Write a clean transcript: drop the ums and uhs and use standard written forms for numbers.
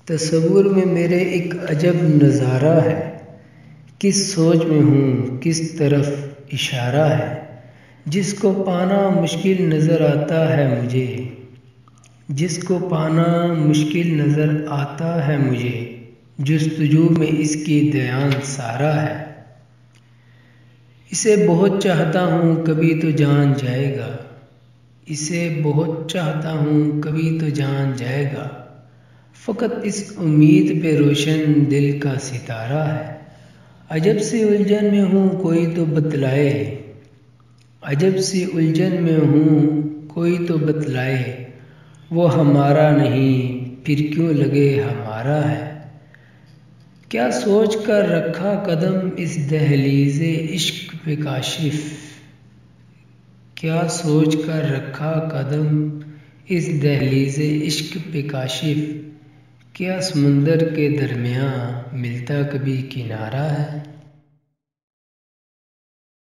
तसव्वुर में मेरे एक अजब नज़ारा है, किस सोच में हूँ किस तरफ इशारा है। जिसको पाना मुश्किल नज़र आता है मुझे, जिसको पाना मुश्किल नज़र आता है मुझे, जुस्तजू में इसकी दयान सारा है। इसे बहुत चाहता हूँ कभी तो जान जाएगा, इसे बहुत चाहता हूँ कभी तो जान जाएगा। फ़कत इस उम्मीद पे रोशन दिल का सितारा है। अजब सी उलझन में हूँ कोई तो बतलाए, अजब सी उलझन में हूँ कोई तो बतलाए। वो हमारा नहीं फिर क्यों लगे हमारा है। क्या सोच कर रखा कदम इस दहलीज़े इश्क पे काशिफ, क्या सोच कर रखा कदम इस दहलीज़े इश्क पे काशिफ। क्या समुंदर के दरमियाँ मिलता कभी किनारा है।